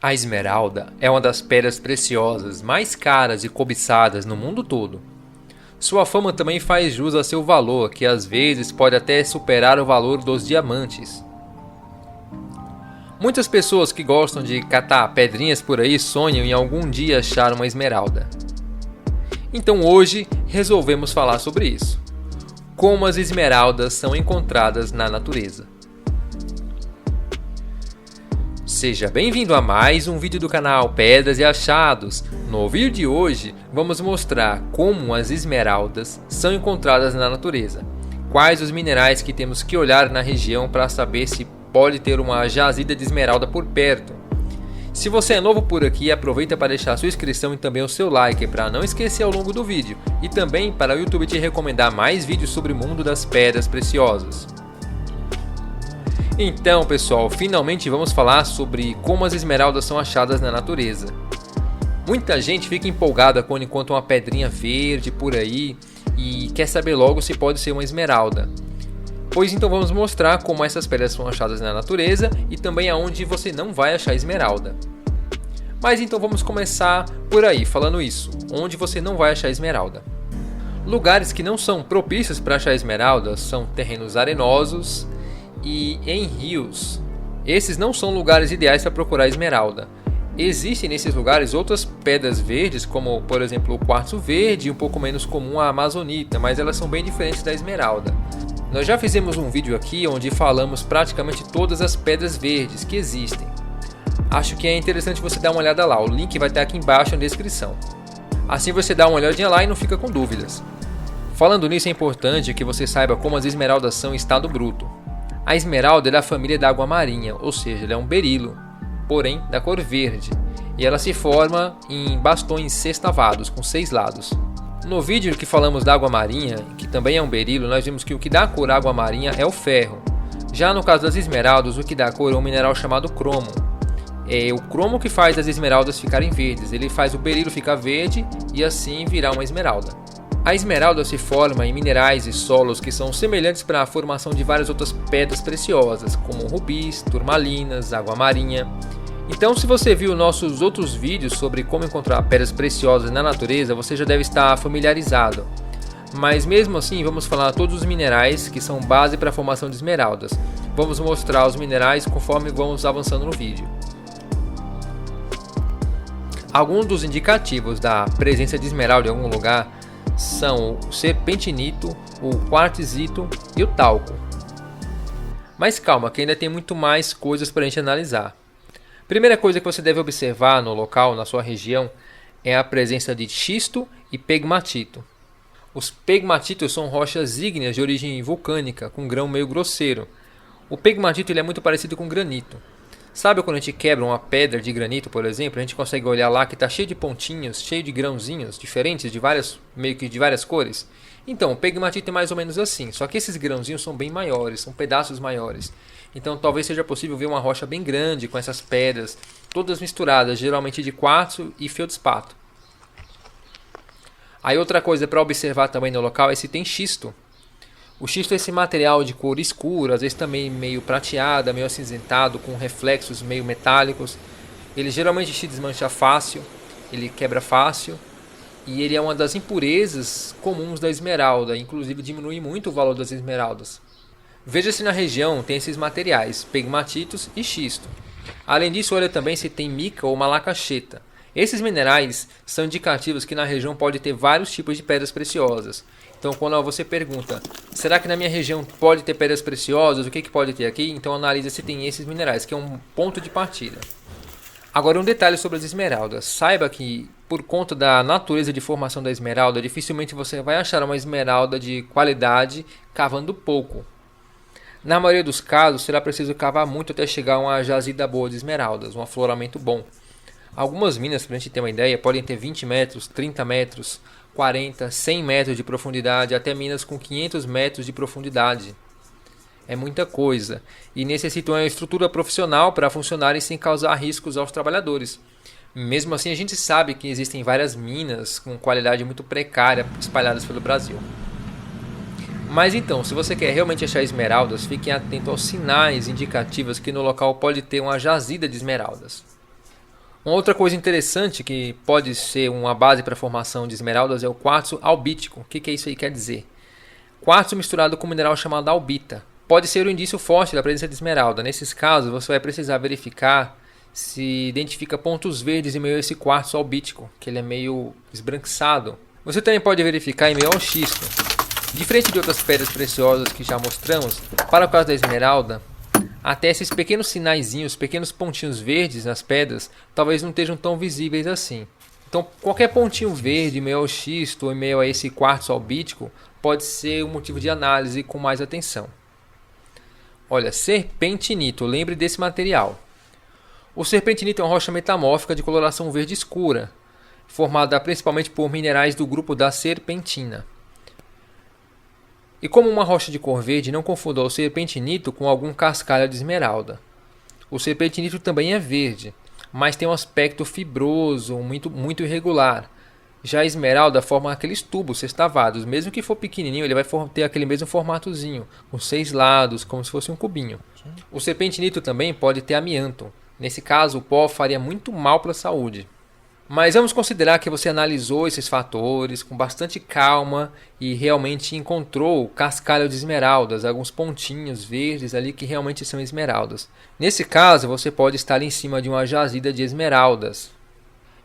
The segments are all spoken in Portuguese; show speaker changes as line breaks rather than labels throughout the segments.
A esmeralda é uma das pedras preciosas mais caras e cobiçadas no mundo todo. Sua fama também faz jus a seu valor, que às vezes pode até superar o valor dos diamantes. Muitas pessoas que gostam de catar pedrinhas por aí sonham em algum dia achar uma esmeralda. Então hoje resolvemos falar sobre isso. Como as esmeraldas são encontradas na natureza. Seja bem-vindo a mais um vídeo do canal Pedras e Achados. No vídeo de hoje vamos mostrar como as esmeraldas são encontradas na natureza. Quais os minerais que temos que olhar na região para saber se pode ter uma jazida de esmeralda por perto. Se você é novo por aqui, aproveita para deixar sua inscrição e também o seu like para não esquecer ao longo do vídeo. E também para o YouTube te recomendar mais vídeos sobre o mundo das pedras preciosas. Então pessoal, finalmente vamos falar sobre como as esmeraldas são achadas na natureza. Muita gente fica empolgada quando encontra uma pedrinha verde por aí e quer saber logo se pode ser uma esmeralda. Pois então vamos mostrar como essas pedras são achadas na natureza e também aonde você não vai achar esmeralda. Mas então vamos começar por aí, falando isso, onde você não vai achar esmeralda. Lugares que não são propícios para achar esmeralda são terrenos arenosos e em rios. Esses não são lugares ideais para procurar esmeralda. Existem nesses lugares outras pedras verdes, como por exemplo o quartzo verde e um pouco menos comum a amazonita, mas elas são bem diferentes da esmeralda. Nós já fizemos um vídeo aqui onde falamos praticamente todas as pedras verdes que existem. Acho que é interessante você dar uma olhada lá, o link vai estar aqui embaixo na descrição. Assim você dá uma olhadinha lá e não fica com dúvidas. Falando nisso, é importante que você saiba como as esmeraldas são em estado bruto. A esmeralda é da família da água marinha, ou seja, ela é um berilo, porém da cor verde, e ela se forma em bastões sextavados, com 6 lados. No vídeo que falamos da água marinha, que também é um berilo, nós vimos que o que dá a cor à água marinha é o ferro. Já no caso das esmeraldas, o que dá a cor é um mineral chamado cromo. É o cromo que faz as esmeraldas ficarem verdes, ele faz o berilo ficar verde e assim virar uma esmeralda. A esmeralda se forma em minerais e solos que são semelhantes para a formação de várias outras pedras preciosas, como rubis, turmalinas, água marinha. Então, se você viu nossos outros vídeos sobre como encontrar pedras preciosas na natureza, você já deve estar familiarizado. Mas mesmo assim, vamos falar todos os minerais que são base para a formação de esmeraldas. Vamos mostrar os minerais conforme vamos avançando no vídeo. Alguns dos indicativos da presença de esmeralda em algum lugar são o serpentinito, o quartzito e o talco. Mas calma, que ainda tem muito mais coisas para a gente analisar. Primeira coisa que você deve observar no local, na sua região, é a presença de xisto e pegmatito. Os pegmatitos são rochas ígneas de origem vulcânica, com grão meio grosseiro. O pegmatito ele é muito parecido com granito. Sabe quando a gente quebra uma pedra de granito, por exemplo, a gente consegue olhar lá que está cheio de pontinhos, cheio de grãozinhos diferentes, meio que de várias cores? Então, o pegmatito é mais ou menos assim, só que esses grãozinhos são bem maiores, são pedaços maiores. Então talvez seja possível ver uma rocha bem grande com essas pedras, todas misturadas, geralmente de quartzo e feldspato. Aí outra coisa para observar também no local é se tem xisto. O xisto é esse material de cor escura, às vezes também meio prateada, meio acinzentado, com reflexos meio metálicos. Ele geralmente se desmancha fácil, ele quebra fácil e ele é uma das impurezas comuns da esmeralda, inclusive diminui muito o valor das esmeraldas. Veja se na região tem esses materiais, pegmatitos e xisto. Além disso, olha também se tem mica ou malacacheta. Esses minerais são indicativos que na região pode ter vários tipos de pedras preciosas. Então quando você pergunta, será que na minha região pode ter pedras preciosas, o que pode ter aqui? Então analisa se tem esses minerais, que é um ponto de partida. Agora um detalhe sobre as esmeraldas. Saiba que por conta da natureza de formação da esmeralda, dificilmente você vai achar uma esmeralda de qualidade cavando pouco. Na maioria dos casos, será preciso cavar muito até chegar a uma jazida boa de esmeraldas, um afloramento bom. Algumas minas, para a gente ter uma ideia, podem ter 20 metros, 30 metros, 40, 100 metros de profundidade, até minas com 500 metros de profundidade. É muita coisa e necessitam uma estrutura profissional para funcionarem sem causar riscos aos trabalhadores. Mesmo assim, a gente sabe que existem várias minas com qualidade muito precária espalhadas pelo Brasil. Mas então, se você quer realmente achar esmeraldas, fiquem atentos aos sinais indicativos que no local pode ter uma jazida de esmeraldas. Uma outra coisa interessante que pode ser uma base para a formação de esmeraldas é o quartzo albítico. O que isso aí quer dizer? Quartzo misturado com um mineral chamado albita. Pode ser um indício forte da presença de esmeralda. Nesses casos, você vai precisar verificar se identifica pontos verdes em meio a esse quartzo albítico, que ele é meio esbranquiçado. Você também pode verificar em meio ao xisto. Diferente de outras pedras preciosas que já mostramos, para o caso da esmeralda, até esses pequenos sinaizinhos, pequenos pontinhos verdes nas pedras, talvez não estejam tão visíveis assim. Então, qualquer pontinho verde em meio ao xisto ou em meio a esse quartzo albítico pode ser um motivo de análise com mais atenção. Olha, serpentinito, lembre desse material. O serpentinito é uma rocha metamórfica de coloração verde escura, formada principalmente por minerais do grupo da serpentina. E como uma rocha de cor verde, não confunda o serpentinito com algum cascalho de esmeralda. O serpentinito também é verde, mas tem um aspecto fibroso, muito irregular. Já a esmeralda forma aqueles tubos sextavados, mesmo que for pequenininho, ele vai ter aquele mesmo formatozinho, com 6 lados, como se fosse um cubinho. O serpentinito também pode ter amianto. Nesse caso, o pó faria muito mal para a saúde. Mas vamos considerar que você analisou esses fatores com bastante calma e realmente encontrou cascalho de esmeraldas, alguns pontinhos verdes ali que realmente são esmeraldas. Nesse caso, você pode estar em cima de uma jazida de esmeraldas.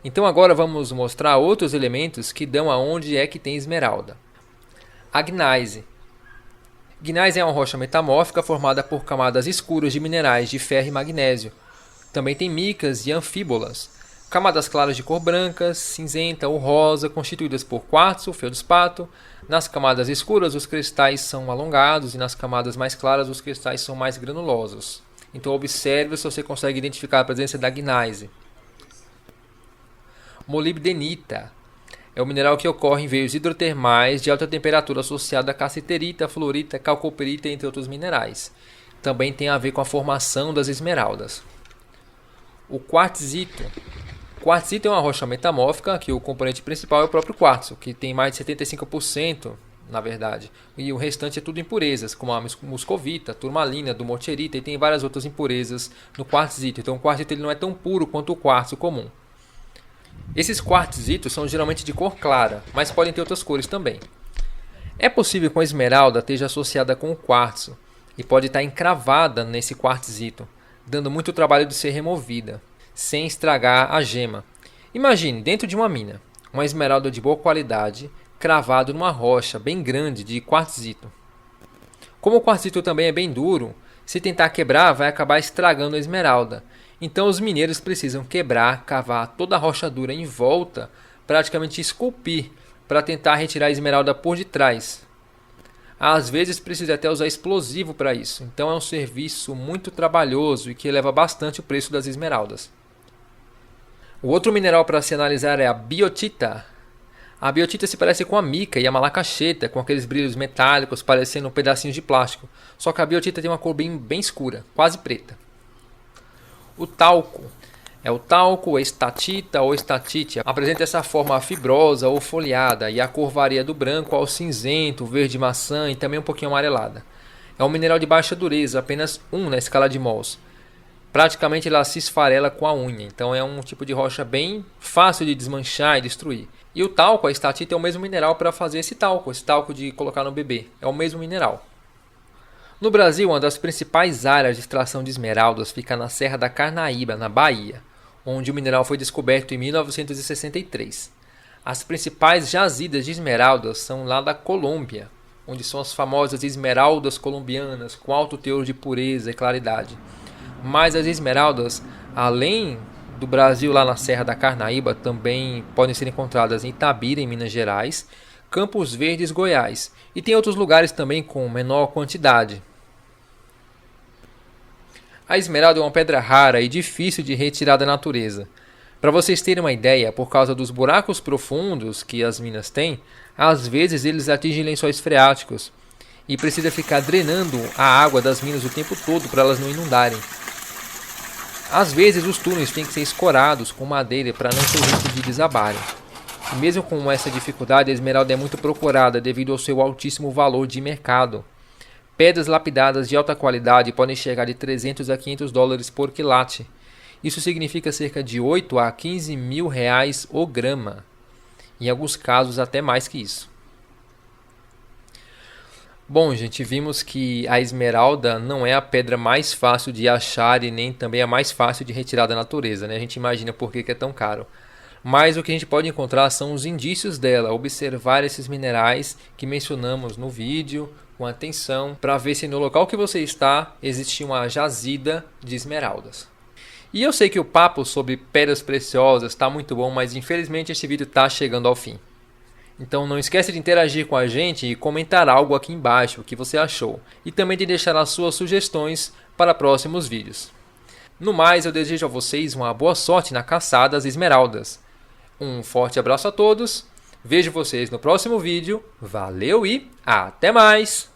Então agora vamos mostrar outros elementos que dão aonde é que tem esmeralda. A gneiss. Gneiss é uma rocha metamórfica formada por camadas escuras de minerais de ferro e magnésio. Também tem micas e anfíbolas, camadas claras de cor branca, cinzenta ou rosa, constituídas por quartzo, feldspato. Nas camadas escuras, os cristais são alongados e nas camadas mais claras, os cristais são mais granulosos. Então observe se você consegue identificar a presença da gneiss. Molibdenita é um mineral que ocorre em veios hidrotermais de alta temperatura associado a cassiterita, fluorita, calcoperita, entre outros minerais. Também tem a ver com a formação das esmeraldas. O quartzito. Quartzito é uma rocha metamórfica que o componente principal é o próprio quartzo, que tem mais de 75%, na verdade. E o restante é tudo impurezas, como a muscovita, turmalina, dumortierita, e tem várias outras impurezas no quartzito. Então o quartzito ele não é tão puro quanto o quartzo comum. Esses quartzitos são geralmente de cor clara, mas podem ter outras cores também. É possível que a esmeralda esteja associada com o quartzo e pode estar encravada nesse quartzito, dando muito trabalho de ser removida, sem estragar a gema. Imagine, dentro de uma mina, uma esmeralda de boa qualidade, cravado numa rocha bem grande de quartzito. Como o quartzito também é bem duro, se tentar quebrar vai acabar estragando a esmeralda. Então os mineiros precisam quebrar, cavar toda a rocha dura em volta, praticamente esculpir, para tentar retirar a esmeralda por detrás. Às vezes precisa até usar explosivo para isso, então é um serviço muito trabalhoso e que eleva bastante o preço das esmeraldas. O outro mineral para se analisar é a biotita. A biotita se parece com a mica e a malacacheta, com aqueles brilhos metálicos parecendo pedacinhos de plástico, só que a biotita tem uma cor bem escura, quase preta. O talco. É o talco, a estatita ou estatite. Apresenta essa forma fibrosa ou folhada e a cor varia do branco ao cinzento, verde maçã e também um pouquinho amarelada. É um mineral de baixa dureza, apenas 1 na escala de mols. Praticamente ela se esfarela com a unha, então é um tipo de rocha bem fácil de desmanchar e destruir. E o talco, a estatita, é o mesmo mineral para fazer esse talco de colocar no bebê. É o mesmo mineral. No Brasil, uma das principais áreas de extração de esmeraldas fica na Serra da Carnaíba, na Bahia, onde o mineral foi descoberto em 1963. As principais jazidas de esmeraldas são lá da Colômbia, onde são as famosas esmeraldas colombianas, com alto teor de pureza e claridade. Mas as esmeraldas, além do Brasil, lá na Serra da Carnaíba, também podem ser encontradas em Itabira, em Minas Gerais, Campos Verdes, Goiás, e tem outros lugares também com menor quantidade. A esmeralda é uma pedra rara e difícil de retirar da natureza. Para vocês terem uma ideia, por causa dos buracos profundos que as minas têm, às vezes eles atingem lençóis freáticos e precisa ficar drenando a água das minas o tempo todo para elas não inundarem. Às vezes os túneis têm que ser escorados com madeira para não ter risco de desabarem. E mesmo com essa dificuldade, a esmeralda é muito procurada devido ao seu altíssimo valor de mercado. Pedras lapidadas de alta qualidade podem chegar de 300 a 500 dólares por quilate. Isso significa cerca de 8 a 15 mil reais o grama. Em alguns casos até mais que isso. Bom, gente, vimos que a esmeralda não é a pedra mais fácil de achar e nem também a mais fácil de retirar da natureza, né? A gente imagina por que é tão caro. Mas o que a gente pode encontrar são os indícios dela, observar esses minerais que mencionamos no vídeo com atenção, para ver se no local que você está existe uma jazida de esmeraldas. E eu sei que o papo sobre pedras preciosas está muito bom, mas infelizmente esse vídeo está chegando ao fim. Então não esquece de interagir com a gente e comentar algo aqui embaixo, o que você achou. E também de deixar as suas sugestões para próximos vídeos. No mais, eu desejo a vocês uma boa sorte na caçada às esmeraldas. Um forte abraço a todos, vejo vocês no próximo vídeo, valeu e até mais!